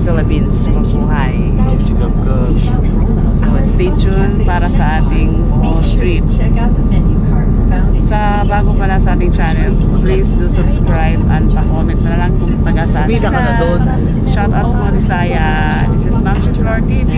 Philippines mabuhay. So stay tuned para sa ating whole trip. Sa bago pala sa ating channel, please do subscribe and pa-comment na lang kung taga saan sila. Shout out sa mga Bisaya. This is Ma'am Floor TV.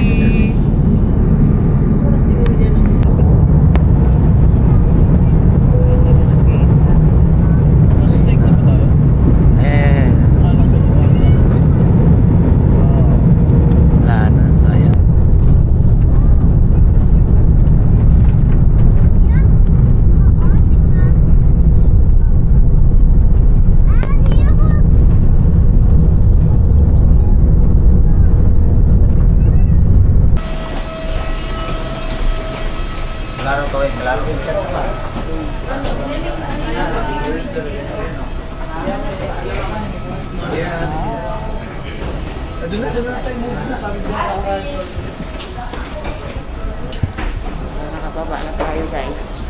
Nakababa na tayo, guys.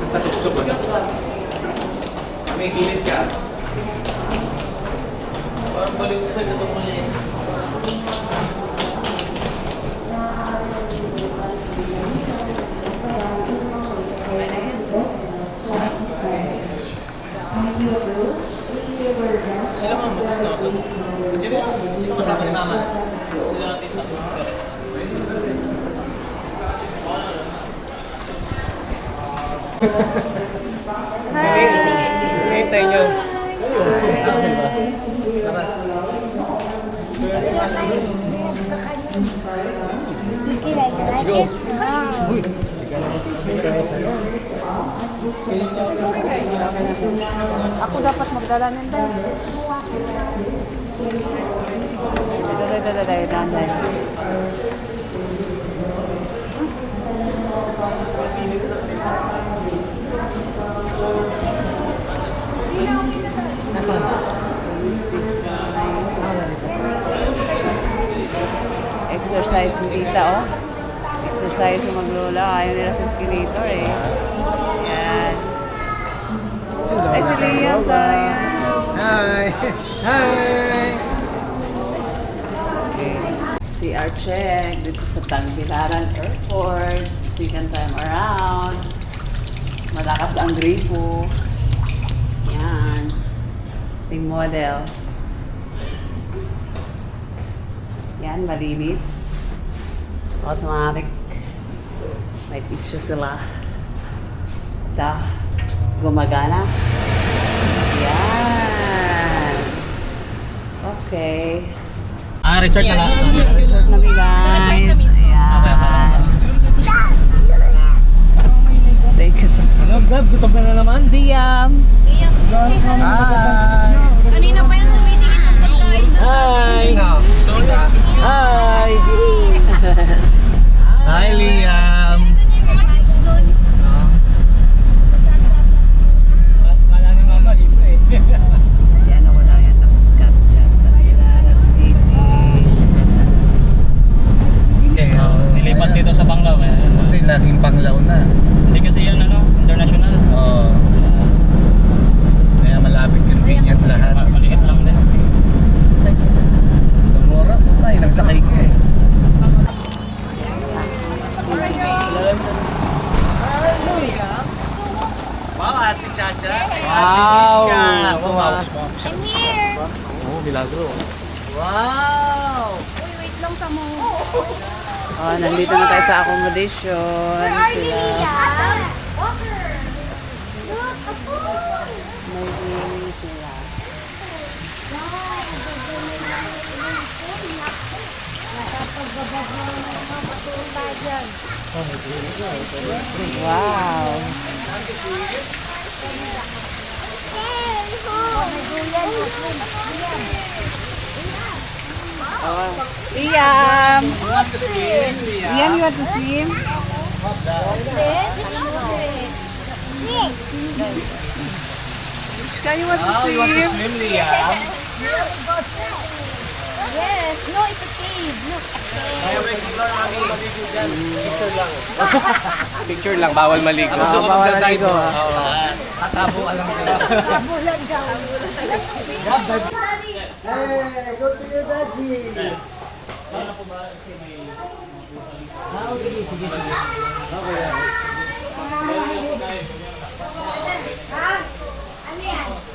Basta sup-sup na. May gilid ka. Parang baliw ka na itong mali. Sila mga matas na usap. Sino kasama ni Mama? Sila ang tita. Hintay nyo. Let's go. Ako dapat magdala ng dala. Dala. Exercise yung tita, oh. Exercise yung maglola. Ayaw nila sa escalator, eh. Yan. Ay, si Liam, sayang. Hi! Hi! Okay. CR check dito sa Tagbilaran Airport. Second time around. Malakas ang gripo. Yan. Yung model. Yan, malinis. Automatic. May tissue sila. Gumagana. Yan. Okay. Resort na lang. Resort na guys. Ayan. Thank you so much. Gab, gutom na naman. Liam. Hi! Kanina pa yan tumitingin ng pagkain. Hi! Hi! Hi, Liam! Wala ni Mama dito eh. Yan ako na yan. Nakaskap dyan. Tagbilaran City. Nilipat dito sa Panglao eh. Ito yung laging Panglao na. Hindi kasi yan international. Oo. Kaya malapit convenient lahat. Maliit lang din. Sa mura po tayo, nagsakay ko eh. Wow, Ate Chacha! Wow! I'm here! Oh, milagro. Wow! Uy, wait lang sa mo. Oh, nandito na tayo sa accommodation. Where are you, Sila. Leah? Walker! Look, a pool! May inis sila. Wow! Oh, Liam! Liam, you want to swim? Ishka, you want to swim? swim, Liam? Yes. No, it's a cave. Look, a cave. Ayaw explore, mami. Picture lang. Picture lang, bawal maligo. Gusto ko bawal magdadive. maligo. Tatabo ka lang dito. Hey, go to your daddy.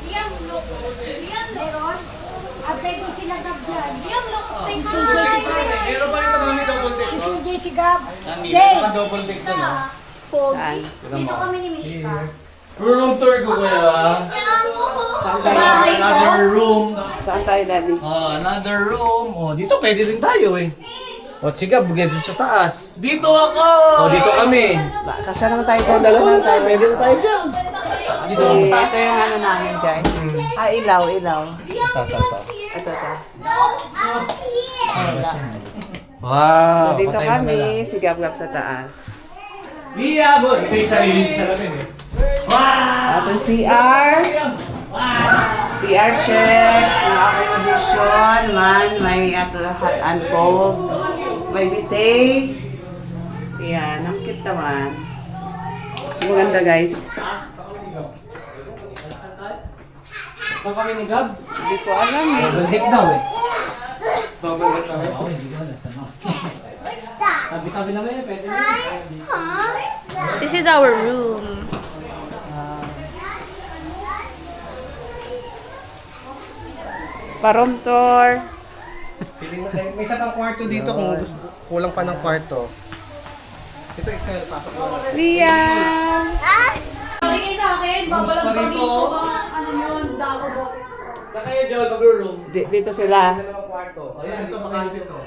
Liam, look. Liam, meron. Pwede sila Gab dyan. Liam, look. Take Si photo. Meron pa rito, mami, double deck. Si CJ si Gab. Meron pa double deck doon, ha? Saan? Dito kami ni Mishka. Room tour ko kaya. Sa bahay ko. Another room. Saan tayo, Daddy? Another room. Dito pwede rin tayo eh. Sige, bugay doon sa taas. Dito ako! Dito kami. Kasya naman tayo. Dalawa na tayo. Pwede na tayo dyan. Dito Ito sa taas. yung ano namin, guys. Ilaw. Ito. Ito. Wow. So, dito kami, si Gab-Gab sa taas. Iya, boy. Ito yung sarili sa salamin eh. Ito CR. CR check. Yung accommodation. May hot and cold. May bidet. Yan, ang cute naman. So, maganda guys. Saan kami ni Gab? Hindi ko alam eh. Double deck daw eh. Double deck daw eh. Hindi ko alam. Tabi-tabi naman eh. Pwede na. This is our room. Pa-room tour. Piling na tayo. May isa pang kwarto dito kung gusto. Kulang pa ng kwarto. Ito, pasok mo. Liam! Bigay sa akin. Rooms pa rito. Ano yun? Dako boses. Saan kayo, Joel? Mag-room? Dito sila. Dalawang kwarto. Ayan, ito bakante to.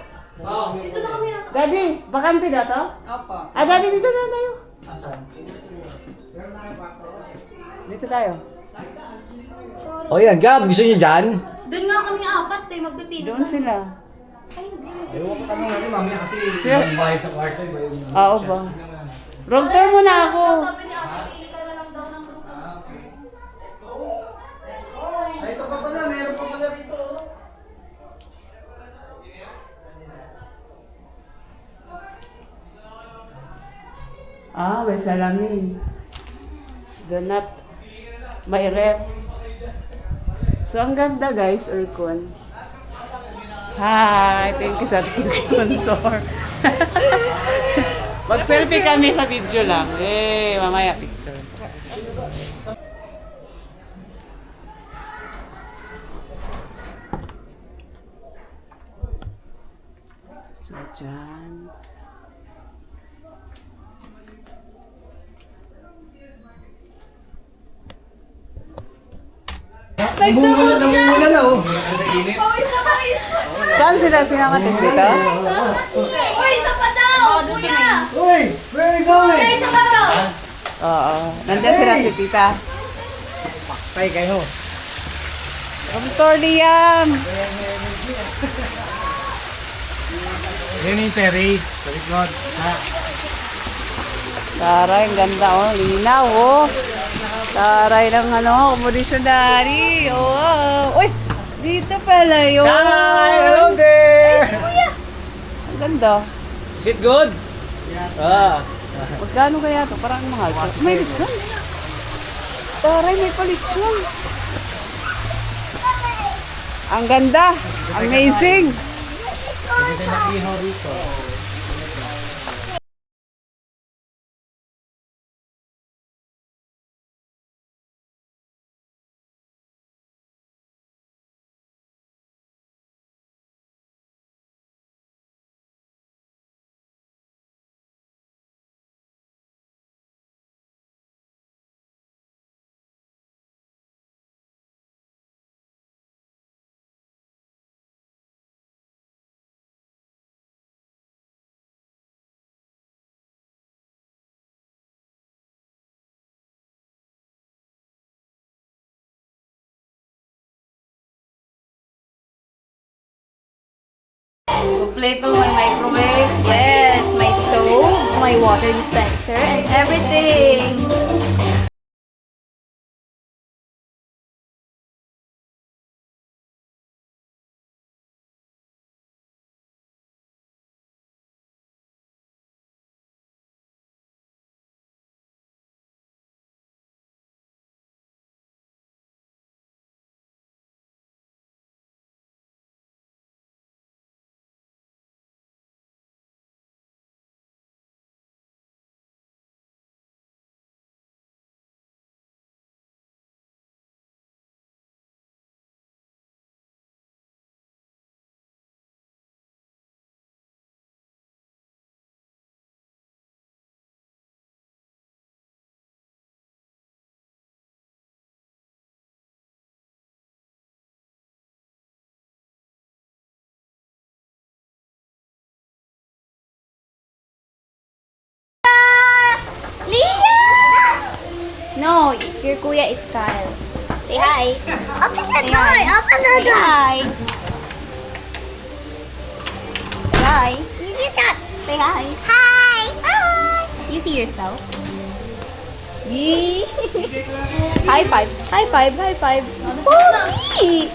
Dito na kami. Daddy, bakante na to? Opo. Daddy, dito na tayo. Asan? Dito tayo. Yan, Gab. Gusto niyo dyan? Doon nga kami apat eh. Magpipinsan. Doon sila. Ay, hindi. Ewan ko kami natin, mamaya kasi Sir. yung bayad sa kwarto. Iba yung... Oo ba? Room tour muna ako. Sabi ni ate, pili ka na lang daw ng room. Ay, ito pa pala. Meron pa pala rito. May salamin. Donut. May ref. So, ang ganda guys, aircon. Hi! Thank you sa sponsor. Mag-selfie kami sa video lang. Mamaya picture. So, dyan. Namumula na oh. Pawis na pawis! Saan sila sinamatin dito? Uy, isa pa daw! Kuya! Uy! Where are you going? Kuya, isa pa daw! Oo. Nandiyan sila si tita. Tay kayo. Room tour, Liam! Yan yung terrace. Sa likod. Taray, ang ganda oh. Linaw oh. Taray ng accommodation daddy. Oh. Uy! Dito pala yun. Hi! Hello there! Ang ganda. Is it good? Magkano kaya to? Parang mahal. May lechon. Taray, may palitsyon. Ang ganda. Amazing. Pwede tayo nakihaw rito. Kompleto, may microwave. Yes, may stove. my water dispenser and everything. No, your kuya is Kyle. Say hi. Open the Say door! hi. Open the Say door! hi. Say hi. You did that! Say hi. Hi! Hi. You see yourself? Yee. High five. High five. High five. Pogi.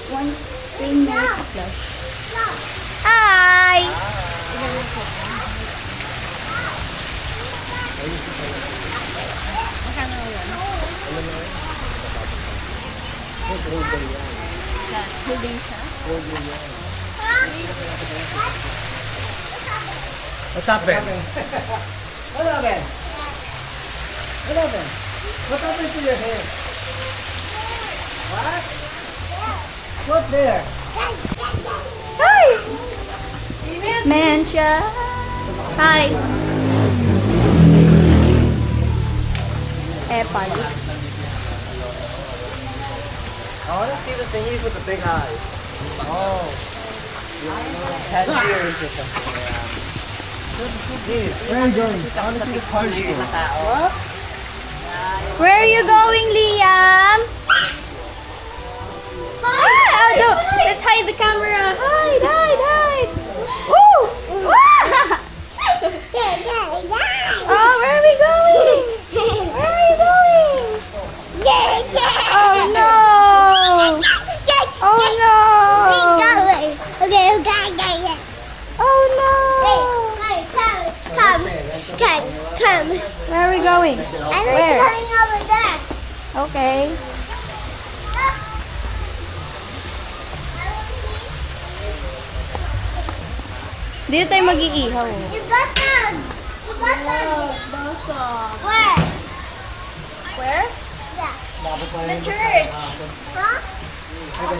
One spring milk plus. Hi. Holding siya. What's happened? What happened? What happened? What happened to your hair? What? What there? Hi. Mancha. Hi. Epal. I want to see the thingies with the big eyes. Oh. Tangiers or something. Where are you going? I want to see the tangiers. What? Where are you going, Liam? Hi! Oh, no. Let's hide the camera. Hide, hide, hide. Woo! Oh, where are we going? Where are you going? Oh, no. Oh, no. Come. Where are we going? And Where? it's going over there. Okay. Dito tayo mag-iihaw. You got them. You got them. Where? Where? Yeah. The church. Huh?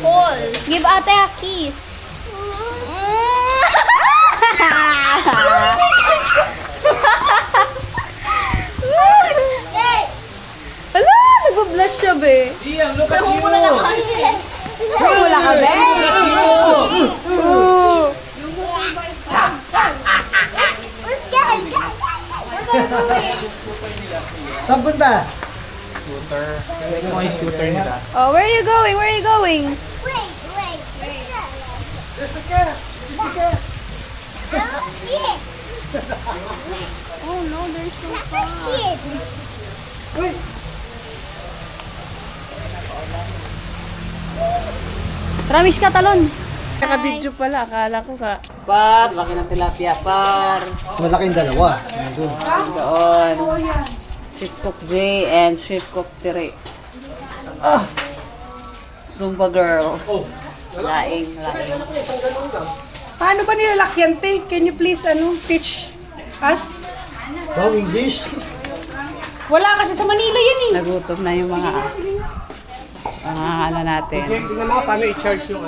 Hall. Give ate a kiss. Hey. Hala, nag-blush siya, be. Liam, look at you! Wala ka, be. Ooh. Let's go. Saan punta? Scooter. Ito yung scooter nila. Oh, where are you going? Where are you going? Wait. There's a cat! There's a cat! Kid. Oh no, there's no That's a kid. Wait! Ramis ka talon. Naka-video pala, akala ko ka. Par, laki ng tilapia, par. Mas malaki yung dalawa. Doon. Chef Cook J and Chef Cook Tere. Zumba girl. Laing. Paano ba nilalakyan, te? Can you please, teach us? Wow, English? Wala kasi sa Manila yan eh. Nagutom na yung mga ano natin. Tingnan mo paano i-charge yung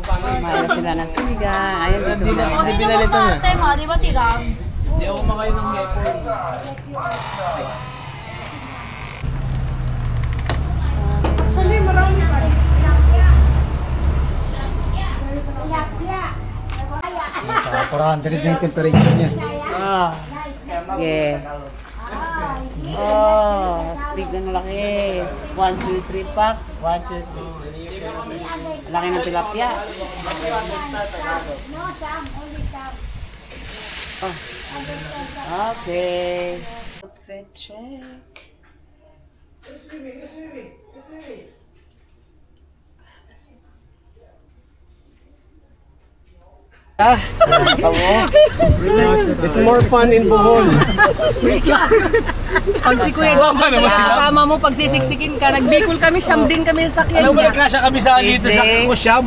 Kumain na sila ng sinigang. Ayun, dito na. Hindi pinalitan na. Ate mo, di ba sigang? Hindi ako makain ng hepo. Actually, marami pa. Para 100 na yung temperature niya. Oh. Yeah. Oh, stick ng laki. 1, 2, 3 pack. 1, 2, 3. Laki ng tilapia. No, Sam. Only Sam. Oh. Okay. Outfit check. It's more fun in Bohol. Pag si Kuya Dong, kasama mo, pag sisiksikin ka, nagbikol kami, siyam din kami sa sakyan Alam mo, niya. nagkasya kami sa dito sa AJ. Kusyam.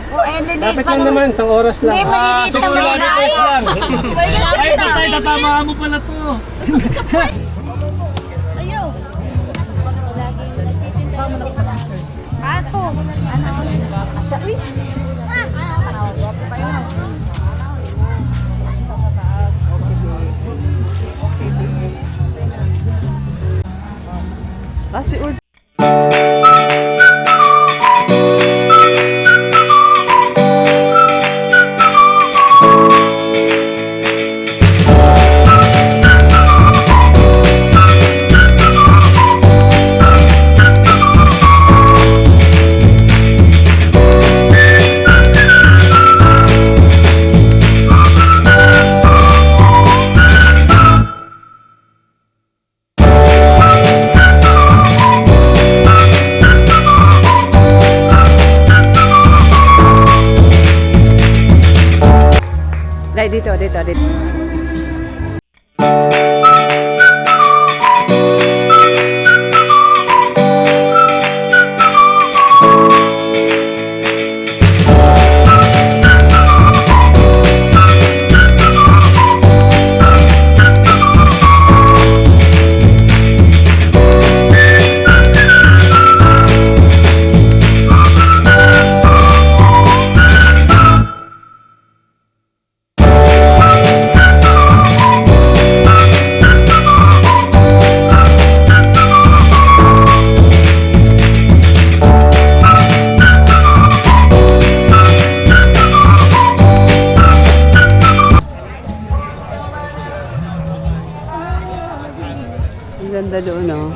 Oh, and then Dapat lang naman, isang oras lang. Hindi, maliliit 6 lang kilometers lang. Ay, patay, tatamaan mo pala to. Ato. Asya, uy. Kasi dito. Ang ganda doon, oh.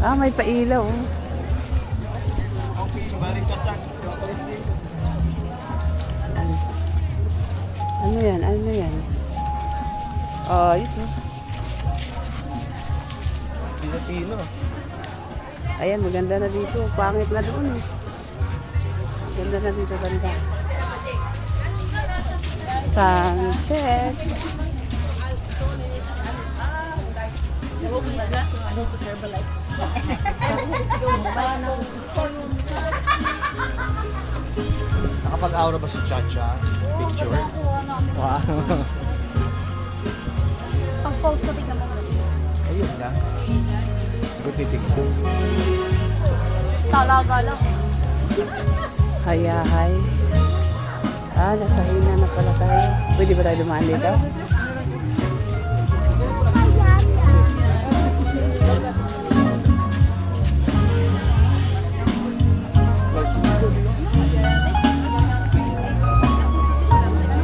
Ah, may pailaw, oh. Ano yan? Ano yan? Oh, ayos, oh. Pilipino. Ayan, maganda na dito. Pangit na doon, eh. Ganda na dito, ganda. Sound check. Nakapag-aura ba si Chacha? Picture? Wow. Pag post ko, tignan mo. Ayun lang. Good titignan. Talaga lang. Hayahay. Ah, nasa hina na pala tayo. Pwede ba tayo dumaan dito?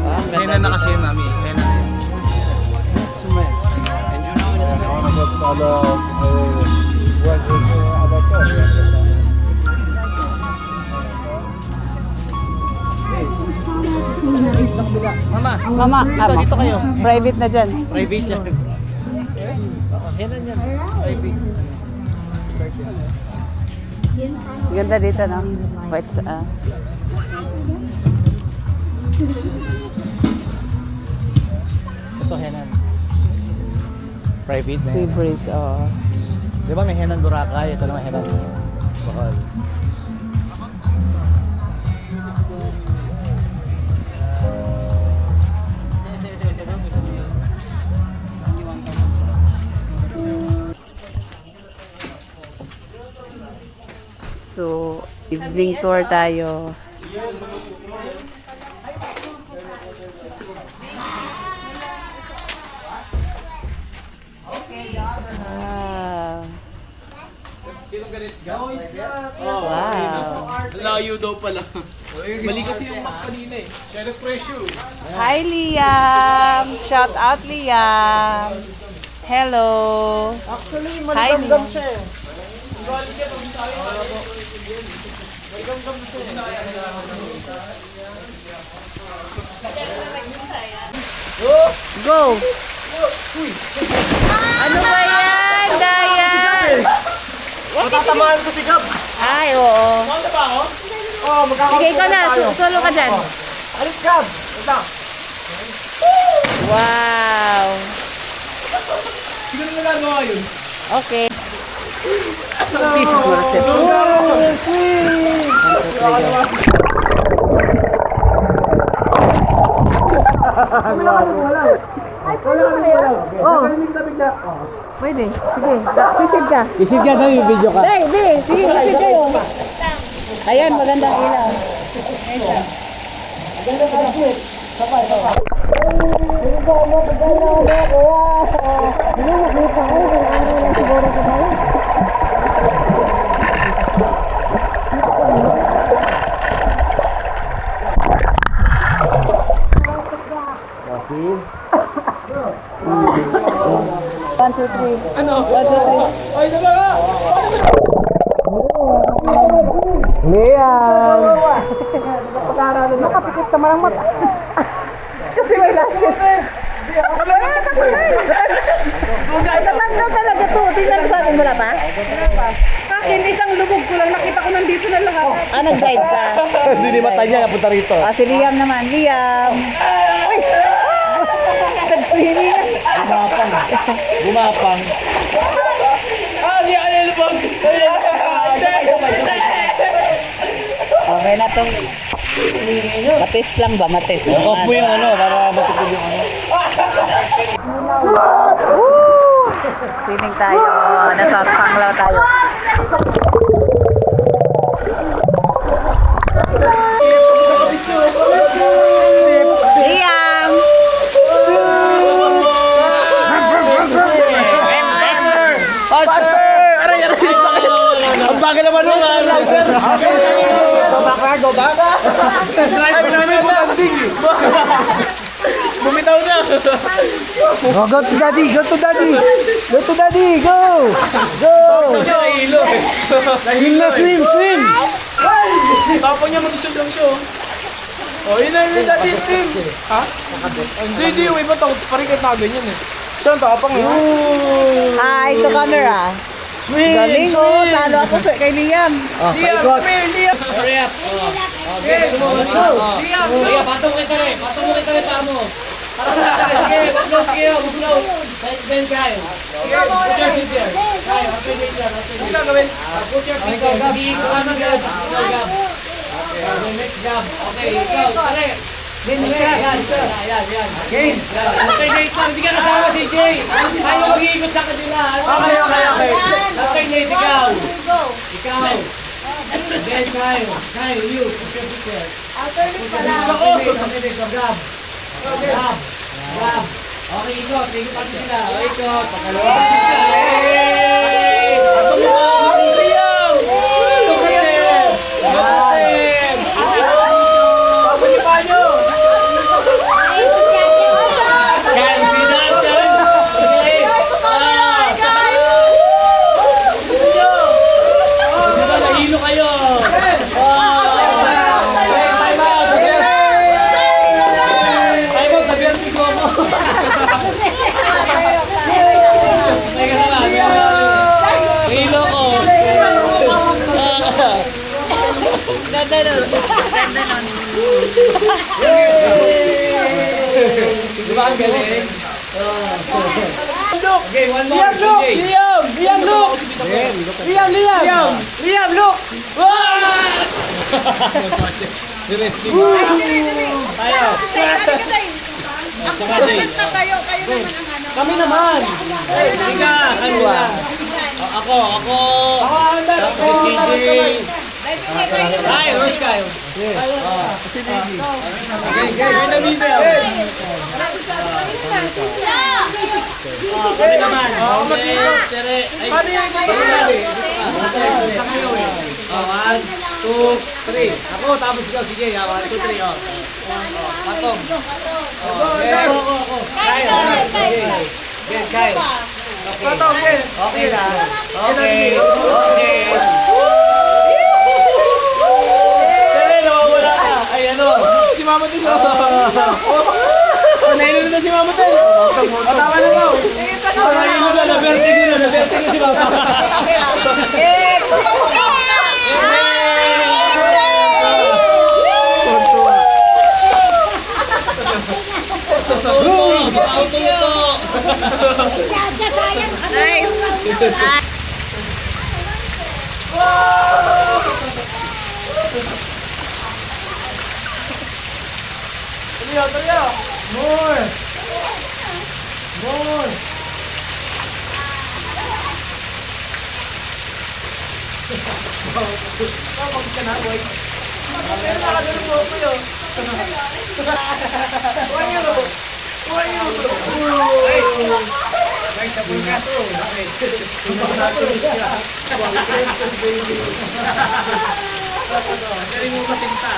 Ah, ang Hena ganda na dito. kasi, mami. Hena na yun. Sumes. And you know this man. Mama, Mama, dito kayo. Private na dyan. private yan. Hena yan. Private. Ganda dito, no? White sa... Ito henan. Private na Sea yan. breeze, oh. Di ba may henan Boracay? Ito naman henan Bohol. So, evening tour tayo. Ah. Wow. Layo daw pala. Mali kasi yung map kanina eh. Share pressure. Hi, Liam! Shout out, Liam! Hello! Actually, Hi, maligam Liam. siya eh. Go! Ano ba yan, Dayan? Matatamaan ko si Gab. Ay, oo. Ano ba ako? Oo, magkakaroon Sige, ikaw na. Solo ka dyan. Alis Gab. Ito. Wow! Siguro nagagawa yun. Okay. Pieces mo na set. Oh. Pwede. Sige. Sisid ka. Isip ka na yung video ka. Be. Sige, sisid kayo. Ayan, magandang ilaw. One, two, three. Ano? 1, 2, 3. Ay, diba nga? Liam! Nakapikit ka marang mata. Kasi may lashes. Natanggal talaga to. Tingnan sa akin, wala pa? Akin, isang lubog ko lang. Nakita ko nandito na lahat. Nag-guide ka? Hindi mata niya, napunta rito. Si Liam naman. Liam. Uy! Nag-swimming. Gumapang. Di ka nilubog. Okay na tong matis lang ba? Matis. Off mo yung ano, para matipid yung ano. Swimming tayo. Nasa panglaw tayo. Liam! Ang bagal naman nung go back. Bumitaw na. Oh, go to daddy, go to daddy. Go to daddy, go. Go. Nahilo. Swim na, swim. Tapos niya mag-isod lang siya. Oh, yun na yun natin sim. Ha? Hindi, yung iba takot pa rin kahit ganyan eh. Siya ang tapang yun. Hi, ito camera. Swim. Galing oh, talo ako kay Liam. Liam, come here, Liam. Hurry up. Liam, Liam, patong kita rin. Patong mo kita rin pa mo. Sige, buglaw. Then kayo. Put your feet there. Kayo, open it there. ano gagawin? Put your feet there. Hindi ko ano gab. Okay, next job. Okay, ikaw, pare. Yan. Okay, Nate, hindi ka kasama si Jay. Tayo mag-iikot sa kanila. Okay. Okay, Nate, ikaw. Then kayo, you. Put your feet there. Grab. Okay, ikot pati sila. Ikot. Pakalawa pati sila. Hey! Liam! Kapatid! Tapos yung panyo! Nahilo kayo. Time out sa vertigo mo. Teka naman. Nahilo ko. Ganda nun. Di ba ang galing? Okay, one more. Liam, look! Liam, look! Kami naman. Ika, kanila. Ako. Tapos si CJ. Ay, Rose kayo. Okay, Kami naman. Oo, mag-ikot. Tere. Ay, Paano yung ikot? One, two, three. Ako, tapos ikaw si Jay. 1, 2, 3. Patong. Yes. Guys, guys. Yes, guys. Patong, okay. Okay lang. Okay. Okay. Tere, nawawala ka. Ay, ano? Si Mama Tel. Nailun na si Mama Tel. Patawa na daw. Ay, ano na, na-vertigo si Mama. Tuloy. More! More! Pero nakagaling mo ko yun. Guys, sabon nga to. Bakit? Galing mo kasinta.